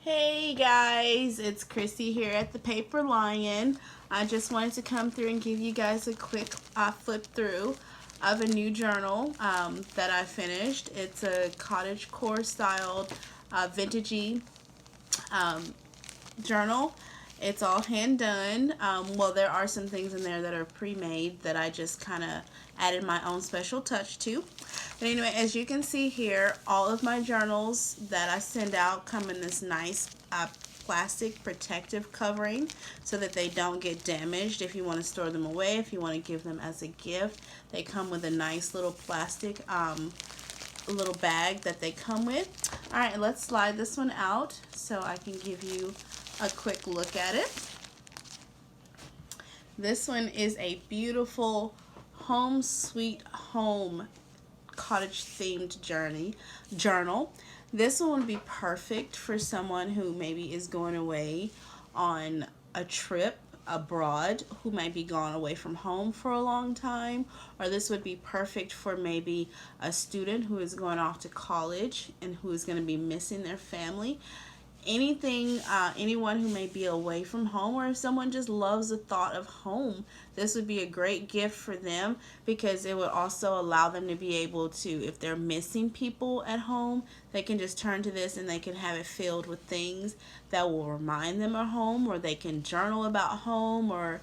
Hey guys, it's Christy here at the Paper Lion. I just wanted to come through and give you guys a quick flip through of a new journal that I finished. It's a cottagecore styled vintagey journal. It's all hand done. Well, there are some things in there that are pre-made that I just kind of added my own special touch to. But anyway, as you can see here, all of my journals that I send out come in this nice plastic protective covering so that they don't get damaged. If you want to store them away, if you want to give them as a gift, they come with a nice little plastic little bag that they come with. All right, let's slide this one out so I can give you a quick look at it. This one is a beautiful home sweet home cottage themed journal. This one would be perfect for someone who maybe is going away on a trip abroad, who might be gone away from home for a long time, or this would be perfect for maybe a student who is going off to college and who is going to be missing their family. Anyone who may be away from home, or if someone just loves the thought of home, this would be a great gift for them, because it would also allow them to be able to, if they're missing people at home, they can just turn to this and they can have it filled with things that will remind them of home, or they can journal about home, or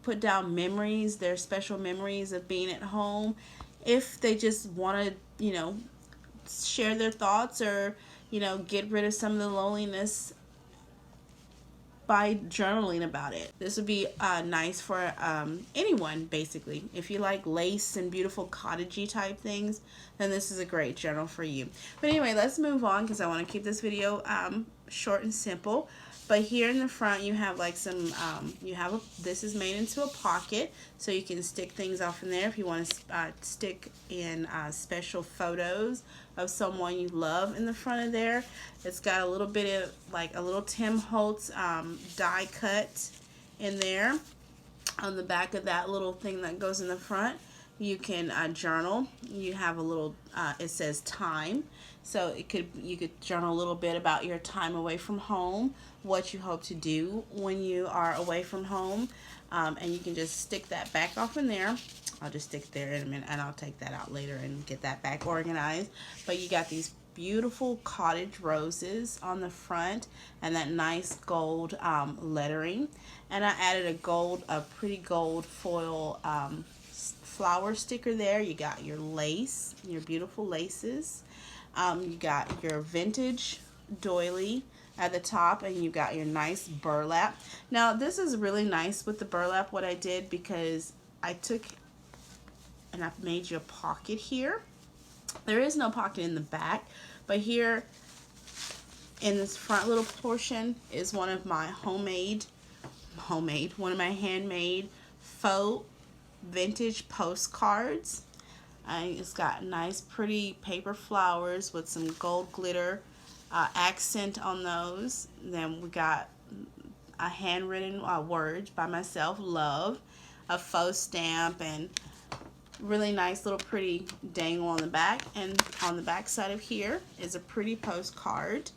put down memories, their special memories of being at home, if they just want to share their thoughts, or get rid of some of the loneliness by journaling about it. This would be nice for anyone, basically. If you like lace and beautiful cottagey type things, then this is a great journal for you. But anyway, let's move on, because I want to keep this video short and simple. But here in the front, you have like some, this is made into a pocket, so you can stick things off in there if you want to stick in special photos of someone you love in the front of there. It's got a little bit of like a little Tim Holtz die cut in there. On the back of that little thing that goes in the front, you can journal. You have a little, it says time. So you could journal a little bit about your time away from home, what you hope to do when you are away from home, and you can just stick that back off in there. I'll just stick there in a minute, and I'll take that out later and get that back organized. But you got these beautiful cottage roses on the front and that nice gold lettering, and I added a pretty gold foil flower sticker there. You got your lace, your beautiful laces. You got your vintage doily at the top, and you got your nice burlap. Now this is really nice with the burlap, what I did, because I took and I've made you a pocket here. There is no pocket in the back, but here in this front little portion is one of my handmade faux vintage postcards. It's got nice pretty paper flowers with some gold glitter accent on those. Then we got a handwritten words by myself, love, a faux stamp, and really nice little pretty dangle on the back. And on the back side of here is a pretty postcard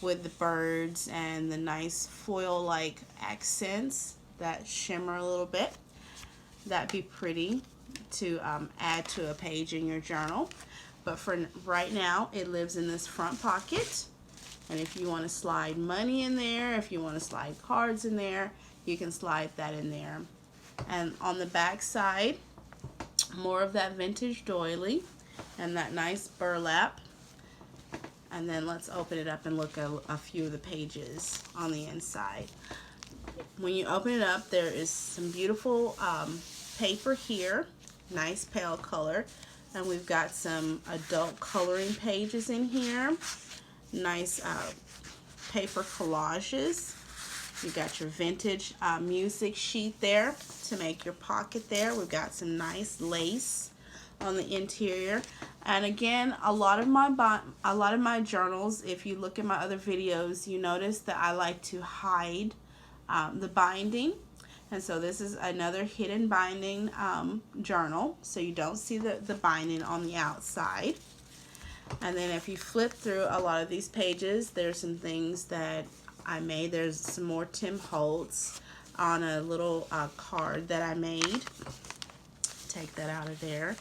with the birds and the nice foil like accents that shimmer a little bit. That'd be pretty to add to a page in your journal. But for right now, it lives in this front pocket, and if you want to slide money in there, if you want to slide cards in there, you can slide that in there. And on the back side, more of that vintage doily and that nice burlap. And then let's open it up and look at a few of the pages on the inside. When you open it up, there is some beautiful paper here, nice pale color, and we've got some adult coloring pages in here, nice paper collages. You got your vintage music sheet there to make your pocket there. We've got some nice lace on the interior. And again, a lot of my journals, if you look at my other videos, you notice that I like to hide the binding. And so this is another hidden binding journal, so you don't see the binding on the outside. And then if you flip through a lot of these pages, there's some things that I made. There's some more Tim Holtz on a little card that I made. Take that out of there.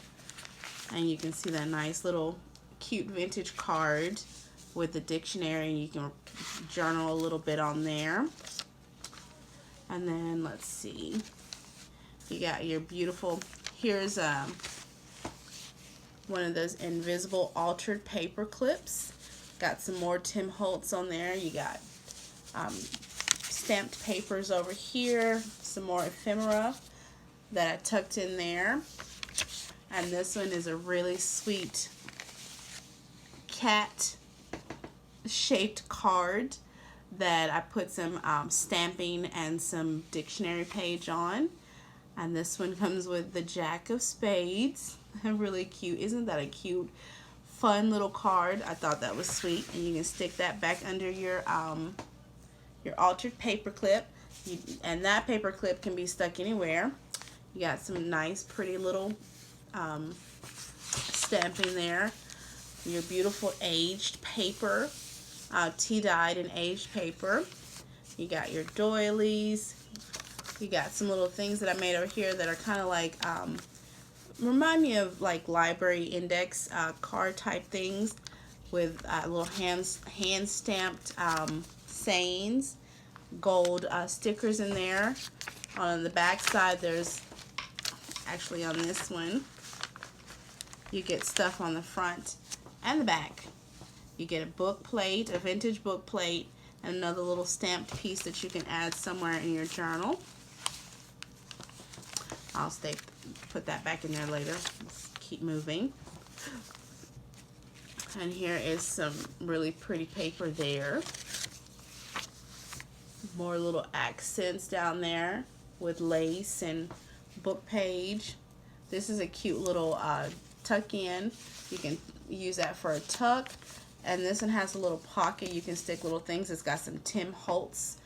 And you can see that nice little cute vintage card with the dictionary, and you can journal a little bit on there. And then let's see, you got your beautiful, here's one of those invisible altered paper clips. Got some more Tim Holtz on there. You got stamped papers over here, some more ephemera that I tucked in there. And this one is a really sweet cat shaped card that I put some stamping and some dictionary page on. And this one comes with the Jack of Spades. Really cute. Isn't that a cute, fun little card? I thought that was sweet. And you can stick that back under your altered paper clip. And that paper clip can be stuck anywhere. You got some nice, pretty little stamping there. Your beautiful aged paper, tea-dyed and aged paper. You got your doilies. You got some little things that I made over here that are kind of like, remind me of like library index card type things with little hand stamped sayings, gold stickers in there. On the back side, there's actually on this one, you get stuff on the front and the back. You get a book plate, a vintage book plate, and another little stamped piece that you can add somewhere in your journal. I'll put that back in there later. Let's keep moving. And here is some really pretty paper there. More little accents down there with lace and book page. This is a cute little tuck in. You can use that for a tuck. And this one has a little pocket. You can stick little things. It's got some Tim Holtz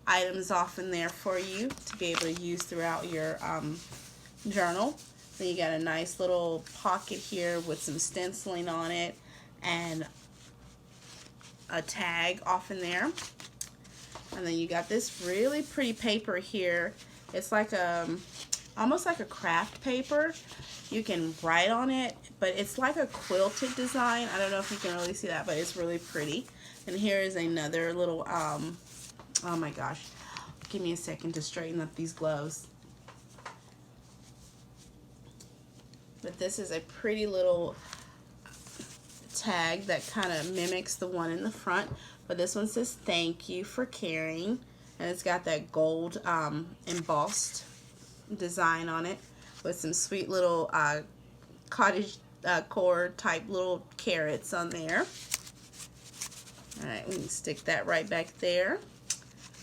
items off in there for you to be able to use throughout your journal. Then you got a nice little pocket here with some stenciling on it and a tag off in there. And then you got this really pretty paper here. It's like almost like a craft paper. You can write on it, but it's like a quilted design. I don't know if you can really see that, but it's really pretty. And here is another little, oh my gosh, give me a second to straighten up these gloves. But this is a pretty little tag that kind of mimics the one in the front. But this one says, "Thank you for caring." And it's got that gold embossed design on it with some sweet little Cottagecore type little carrots on there. Alright, we can stick that right back there.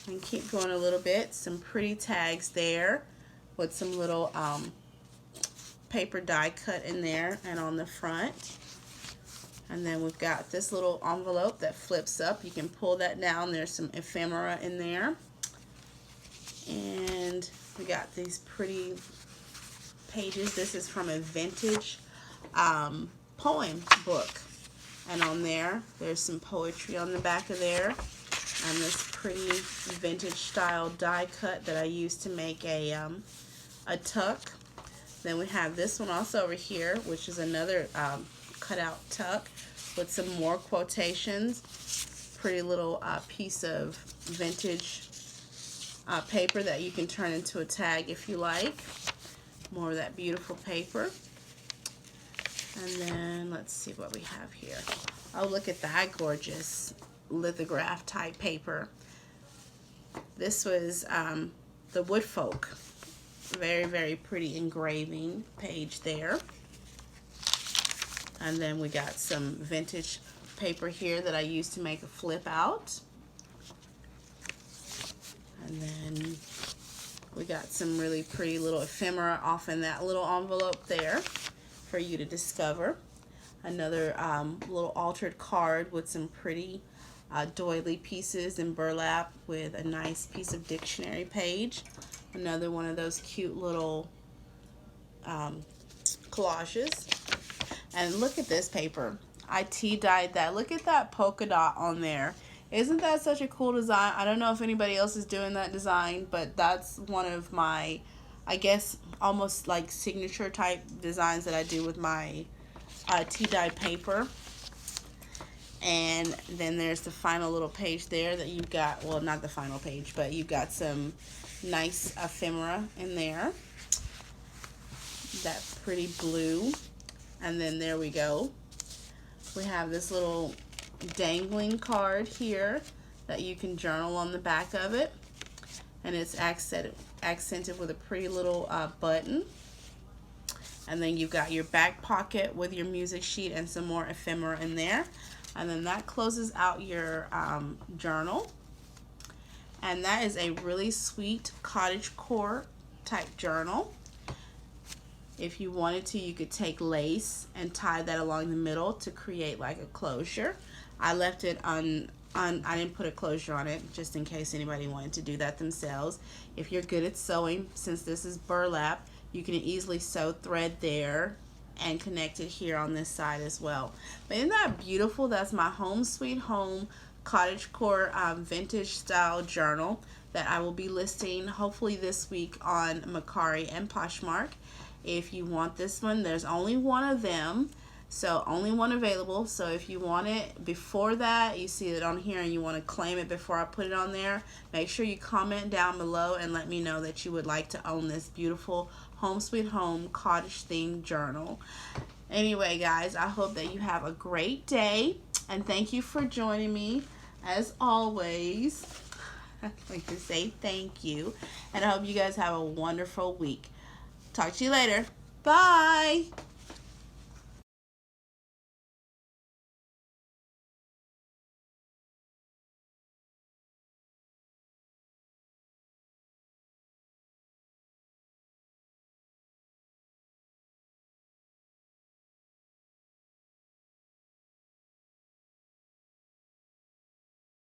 And keep going a little bit. Some pretty tags there with some little paper die cut in there and on the front. And then we've got this little envelope that flips up. You can pull that down. There's some ephemera in there. And we got these pretty pages. This is from a vintage poem book. And on there, there's some poetry on the back of there. And this pretty vintage style die cut that I used to make a tuck. Then we have this one also over here, which is another cutout tuck with some more quotations. Pretty little piece of vintage paper that you can turn into a tag if you like. More of that beautiful paper. And then let's see what we have here. Oh, look at that gorgeous lithograph type paper. This was the Woodfolk. Very, very pretty engraving page there. And then we got some vintage paper here that I used to make a flip out. And then we got some really pretty little ephemera off in that little envelope there for you to discover. Another little altered card with some pretty doily pieces in burlap with a nice piece of dictionary page. Another one of those cute little collages. And look at this paper. I tea-dyed that. Look at that polka dot on there. Isn't that such a cool design? I don't know if anybody else is doing that design, but that's one of my, I guess, almost like signature type designs that I do with my tea-dyed paper. And then there's the final little page there that you've got, well, not the final page, but you've got some nice ephemera in there. That pretty blue. And then there we go. We have this little dangling card here that you can journal on the back of it. And it's accented with a pretty little button. And then you've got your back pocket with your music sheet and some more ephemera in there. And then that closes out your journal. And that is a really sweet cottagecore type journal. If you wanted to, you could take lace and tie that along the middle to create like a closure. I left it I didn't put a closure on it just in case anybody wanted to do that themselves. If you're good at sewing, since this is burlap, you can easily sew thread there and connect it here on this side as well. But isn't that beautiful? That's my Home Sweet Home Cottagecore vintage style journal that I will be listing hopefully this week on Mercari and Poshmark. If you want this one, there's only one of them, so only one available. So if you want it before that, you see it on here and you want to claim it before I put it on there, make sure you comment down below and let me know that you would like to own this beautiful Home Sweet Home cottage themed journal. Anyway, guys, I hope that you have a great day, and thank you for joining me. As always, I'd like to say thank you, and I hope you guys have a wonderful week. Talk to you later. Bye.